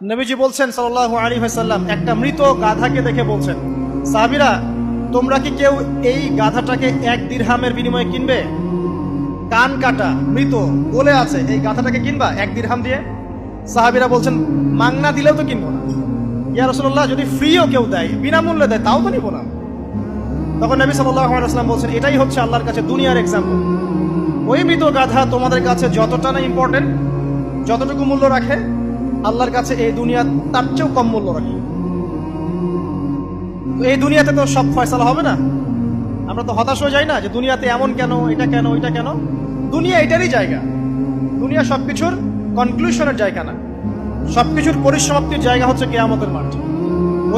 নবীজি বলছেন সাল্লাল্লাহু আলাইহি ওয়াসাল্লাম, একটা মৃত গাধাকে দেখে বলছেন, সাহাবীরা তোমরা কি কেউ এই গাধাটাকে 1 দিরহামের বিনিময়ে কিনবে? কান কাটা, মৃত, বলে আছে, এই গাধাটাকে কিনবা 1 দিরহাম দিয়ে? সাহাবীরা বলছেন, মাংনা দিলেও তো কিনবো না। ইয়া রাসূলুল্লাহ, যদি ফ্রিও কেউ দেয়, বিনামূল্যে দেয়, তাও তো নিব না। তখন নবী সাল্লাল্লাহু আলাইহি ওয়াসাল্লাম বলছেন, এটাই হচ্ছে আল্লাহর কাছে দুনিয়ার এক্সাম্পল। ওই মৃত গাধা তোমাদের কাছে যতটা না ইম্পর্টেন্ট, যতটুকু মূল্য রাখে, আল্লাহর কাছে এই দুনিয়া তার চেয়েও কম মূল্য রাখে। এই দুনিয়াতে তো সব ফয়সালা হবে না। আমরা তো হতাশ হয়ে যাই না যে দুনিয়াতে এমন কেন, এটা কেন, ওইটা কেন। দুনিয়া এটারই জায়গা। দুনিয়া সবকিছুর কনক্লুশনের জায়গা না, সবকিছুর পরিসমাপ্তির জায়গা হচ্ছে কিয়ামতের মাঠ।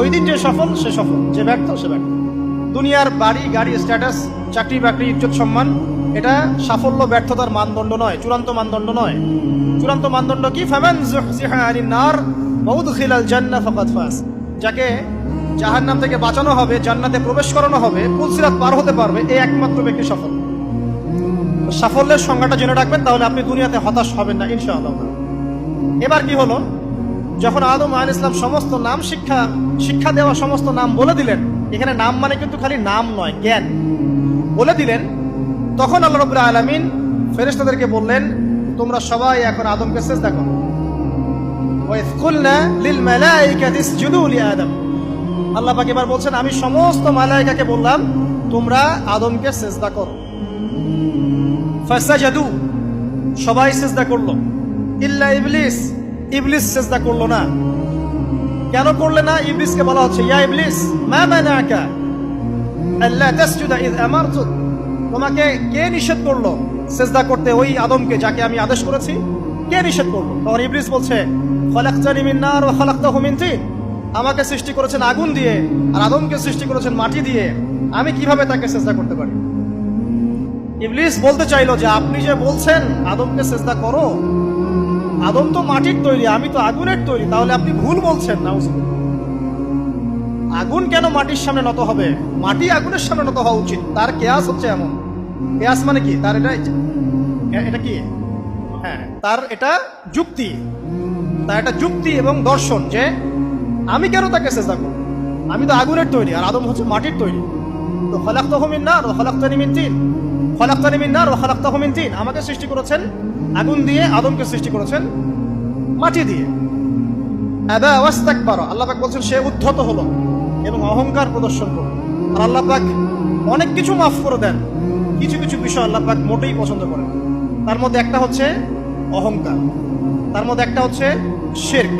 ওই দিন যে সফল সে সফল, যে ব্যর্থ সে ব্যর্থ। দুনিয়ার বাড়ি গাড়ি, স্ট্যাটাস, চাকরি বাকরি, ইজ্জত সম্মান, এটা সাফল্য ব্যর্থতার মানদণ্ড নয়, চূড়ান্ত মানদণ্ড নয়। চূড়ান্ত মানদণ্ড কি? ফামান যুহজিহা আনিন নার ওয়া উদখিলাল জান্নাহ ফাকাদ ফাজ। যাকে জাহান্নাম থেকে বাঁচানো হবে, জান্নাতে প্রবেশ করানো হবে, পুলসিরাত পার হতে পারবে, এই একমাত্র ব্যক্তি সফল। সাফল্যের সংজ্ঞাটা জেনে রাখবেন, তাহলে আপনি দুনিয়াতে হতাশ হবেন না ইনশাআল্লাহ। এবার কি হলো, যখন আদম আলাইহিস সালাম সমস্ত নাম শিক্ষা দেওয়া সমস্ত নাম বলে দিলেন, এখানে নাম মানে কিন্তু খালি নাম নয়, জ্ঞান বলে দিলেন, তখন আল্লাহ রাব্বুল আলামিন ফেরেশতাদেরকে বললেন, তোমরা সবাই এখন আদমকে সিজদা করো। ওয়া ইয কুলনা লিল মালাইকাতি ইসজুদু লি আদম। আল্লাহ পাক এবার বলছেন, আমি সমস্ত মালায়েকাকে বললাম তোমরা আদমকে সিজদা করো। ফাসাজাদু, সবাই সিজদা করলো, ইল্লা ইবলিস, ইবলিস সিজদা করলো না। কেন করলে না? ইবলিসকে বলা হচ্ছে, ইয়া ইবলিস মা মানাকা আল্লা তাসজুদা ইয আমারতুক। তোমাকে কে নিষেধ করলো সিজদা করতে ওই আদমকে, যাকে আমি আদেশ করেছি? কে নিষেধ করলো? তখন ইবলিস বলছে, খলাকতানি মিন নার ওয়া খলাকতাহু মিন তিন। আমাকে সৃষ্টি করেছেন আগুন দিয়ে, আর আদমকে সৃষ্টি করেছেন মাটি দিয়ে, আমি কিভাবে তাকে সিজদা করতে পারি? ইবলিস বলতে চাইলো যে, আপনি যে বলছেন আদমকে সিজদা করো, আদম তো মাটির তৈরি, আমি তো আগুনের তৈরি, তাহলে আপনি ভুল বলছেন। নাউজুবিল্লাহ। আগুন কেন মাটির সামনে নত হবে? মাটি আগুনের সামনে নত হওয়া উচিত। তার কেয়াস হচ্ছে এমন। কেয়াস মানে কি? তার এটা কি? হ্যাঁ, তার এটা যুক্তি, তার এটা যুক্তি এবং দর্শন যে আমি কেন তাকে সিজদা করব? আমি তো আগুনের তৈরি, আর আদম হচ্ছে মাটির তৈরি। তো খলাকতাহু মিন নার ওয়া খলাকতানি মিন তিন, খলাকতানি মিন নার ওয়া খলাকতাহু মিন তিন। আমাকে সৃষ্টি করেছেন আগুন দিয়ে, আদমকে সৃষ্টি করেছেন মাটি দিয়ে। আবা ওয়াস্তাকবারা, আল্লাহ পাক বলছেন সে উদ্ধত হলো এবং অহংকার প্রদর্শন করলো। আর আল্লাহ পাক অনেক কিছু মাফ করে দেন, কিছু কিছু বিষয় আল্লাহ পাক মোটেই পছন্দ করেন। তার মধ্যে একটা হচ্ছে অহংকার, তার মধ্যে একটা হচ্ছে শিরক।